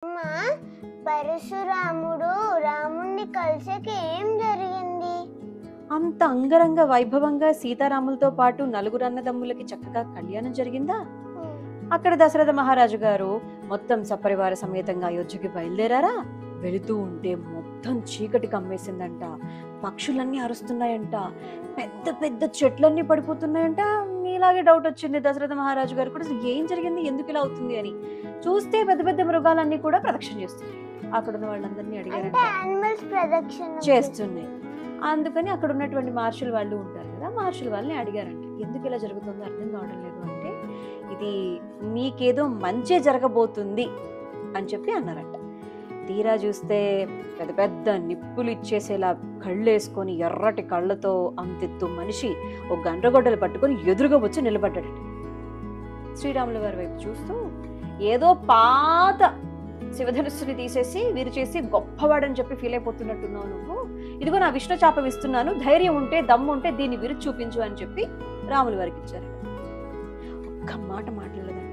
అమ్మా, పరశురాముడు రాముణ్ణి కలిసాక ఏం జరిగింది? అంత అంగరంగ వైభవంగా సీతారాములతో పాటు నలుగురు అన్నదమ్ములకి చక్కగా కళ్యాణం జరిగిందా? అక్కడ దశరథ మహారాజు గారు మొత్తం సపరివార సమేతంగా అయోధ్యకి బయలుదేరారా. వెళుతూ ఉంటే మొత్తం చీకటి కమ్మేసిందంట. పక్షులన్నీ అరుస్తున్నాయంట. పెద్ద పెద్ద చెట్లన్నీ పడిపోతున్నాయంట. మీలాగే డౌట్ వచ్చింది దశరథ మహారాజు గారు కూడా, ఏం జరిగింది, ఎందుకు ఇలా అవుతుంది అని. చూస్తే పెద్ద పెద్ద మృగాలన్నీ కూడా ప్రదక్షిణ చేస్తున్నాయి. అక్కడ ఉన్న వాళ్ళందరినీ అడిగారంట, చేస్తున్నాయి. అందుకని అక్కడ ఉన్నటువంటి మార్షల్ వాళ్ళు ఉంటారు కదా, మార్షల్ వాళ్ళని అడిగారంట, ఎందుకు ఇలా జరుగుతుందో అర్థం కావడం లేదు అంటే, ఇది మీకేదో మంచి జరగబోతుంది అని చెప్పి అన్నారంట. తీరా చూస్తే పెద్ద పెద్ద నిప్పులు ఇచ్చేసేలా కళ్ళు వేసుకొని ఎర్రటి కళ్ళతో అంతెత్తు మనిషి ఒక గండ్రగొడ్డలు పట్టుకొని ఎదురుగా వచ్చి నిలబడ్డాడట. శ్రీరాముల వారి వైపు చూస్తూ, ఏదో పాత శివధనుస్సుని తీసేసి వీరు చేసి గొప్పవాడని చెప్పి ఫీల్ అయిపోతున్నట్టున్నావు నువ్వు, ఇదిగో నా విష్ణు చాపం ఇస్తున్నాను, ధైర్యం ఉంటే దమ్ము ఉంటే దీన్ని విరుచి చూపించు అని చెప్పి రాముల వారికి ఇచ్చారట. ఒక్క మాట మాట్లాడలేదంట.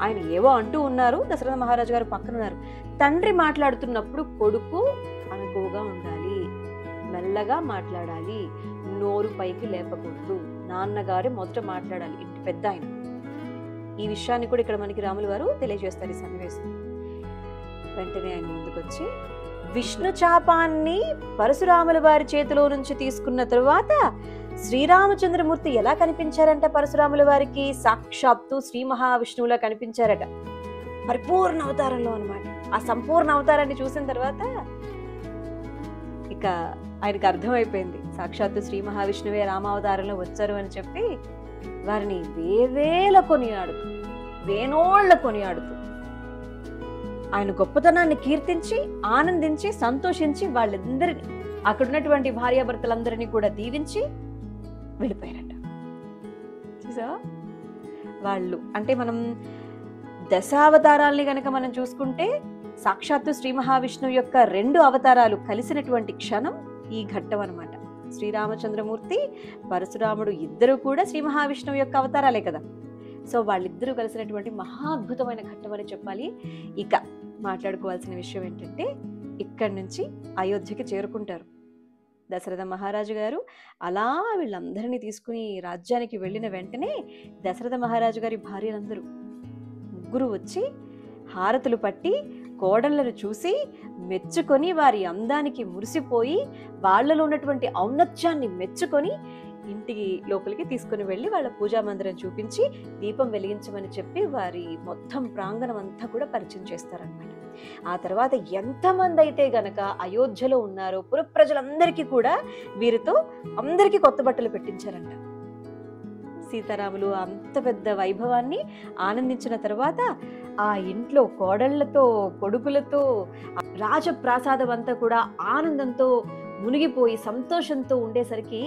ఆయన ఏవో అంటూ ఉన్నారు, దశరథ మహారాజు గారు పక్కన ఉన్నారు. తండ్రి మాట్లాడుతున్నప్పుడు కొడుకు అనుకువగా ఉండాలి, మెల్లగా మాట్లాడాలి, నోరు పైకి లేపకూడదు, నాన్నగారు మొదట మాట్లాడాలి, ఇంటి పెద్ద ఆయన. ఈ విషయాన్ని కూడా ఇక్కడ మనకి రాముల వారు తెలియజేస్తారు ఈ సన్నివేశం. వెంటనే ఆయన ముందుకొచ్చి విష్ణు చాపాన్ని పరశురాముల వారి చేతిలో నుంచి తీసుకున్న తరువాత శ్రీరామచంద్రమూర్తి ఎలా కనిపించారంట పరశురాముల వారికి? సాక్షాత్తు శ్రీ మహావిష్ణువులా కనిపించారట, పరిపూర్ణ అవతారంలో అన్నమాట. ఆ సంపూర్ణ అవతారాన్ని చూసిన తర్వాత ఇక ఆయనకు అర్థమైపోయింది, సాక్షాత్తు శ్రీ మహావిష్ణువే రామావతారంలో వచ్చారు అని చెప్పి వారిని వేవేల కొనియాడుతూ, వేనోళ్ల కొనియాడుతూ ఆయన గొప్పతనాన్ని కీర్తించి, ఆనందించి, సంతోషించి వాళ్ళందరినీ, అక్కడున్నటువంటి భార్యాభర్తలందరినీ కూడా దీవించి వెళ్ళిపోయారట. చూసా, వాళ్ళు అంటే మనం దశావతారాల్ని గనక మనం చూసుకుంటే సాక్షాత్తు శ్రీ మహావిష్ణువు యొక్క 2 అవతారాలు కలిసినటువంటి క్షణం ఈ ఘట్టం అన్నమాట. శ్రీరామచంద్రమూర్తి, పరశురాముడు ఇద్దరు కూడా శ్రీ మహావిష్ణువు యొక్క అవతారాలే కదా. సో వాళ్ళిద్దరూ కలిసినటువంటి మహా అద్భుతమైన ఘట్టం అని చెప్పాలి. ఇక మాట్లాడుకోవాల్సిన విషయం ఏంటంటే, ఇక్కడి నుంచి అయోధ్యకి చేరుకుంటారు దశరథ మహారాజు గారు. అలా వీళ్ళందరినీ తీసుకుని రాజ్యానికి వెళ్ళిన వెంటనే దశరథ మహారాజు గారి భార్యలందరూ ముగ్గురు వచ్చి హారతులు పట్టి కోడళ్లను చూసి మెచ్చుకొని, వారి అందానికి మురిసిపోయి, వాళ్లలో ఉన్నటువంటి ఔన్నత్యాన్ని మెచ్చుకొని ఇంటికి లోపలికి తీసుకుని వెళ్ళి వాళ్ళ పూజా మందిరం చూపించి దీపం వెలిగించమని చెప్పి వారి మొత్తం ప్రాంగణం అంతా కూడా పరిచయం చేస్తారన్నమాట. ఆ తర్వాత ఎంతమంది అయితే గనక అయోధ్యలో ఉన్నారో పుర ప్రజలందరికీ కూడా వీరితో అందరికీ కొత్త బట్టలు పెట్టించారంట. సీతారాములు అంత పెద్ద వైభవాన్ని ఆనందించిన తర్వాత ఆ ఇంట్లో కోడళ్లతో, కొడుకులతో, రాజప్రాసాదం అంతా కూడా ఆనందంతో మునిగిపోయి సంతోషంతో ఉండేసరికి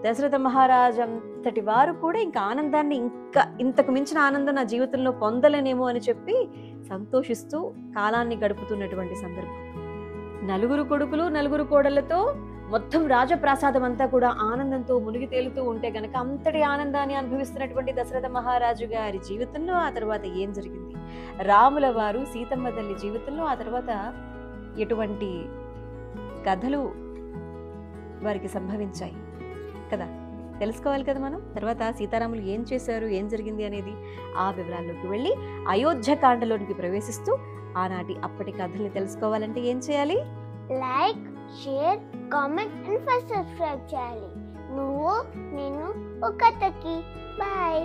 దశరథ మహారాజు అంతటి వారు కూడా ఇంకా ఆనందాన్ని, ఇంకా ఇంతకు మించిన ఆనందం నా జీవితంలో పొందలేనేమో అని చెప్పి సంతోషిస్తూ కాలాన్ని గడుపుతున్నటువంటి సందర్భం. 4 కొడుకులు 4 కోడళ్లతో మొత్తం రాజప్రాసాదం అంతా కూడా ఆనందంతో మునిగి తేలుతూ ఉంటే గనక అంతటి ఆనందాన్ని అనుభవిస్తున్నటువంటి దశరథ మహారాజు గారి జీవితంలో ఆ తర్వాత ఏం జరిగింది, రాముల వారు సీతమ్మ తల్లి జీవితంలో ఆ తర్వాత ఎటువంటి కథలు వారికి సంభవించాయి కదా, తెలుసుకోవాలి కదా మనం. తర్వాత సీతారాములు ఏం చేశారు, ఏం జరిగింది అనేది ఆ వివరాల్లోకి వెళ్ళి అయోధ్యకాండలోనికి ప్రవేశిస్తూ ఆనాటి అప్పటి కథల్ని తెలుసుకోవాలంటే ఏం చేయాలి? Like, share, comment and first subscribe చేయాలి. నువ్వు నేను ఒక కథకి. బాయ్.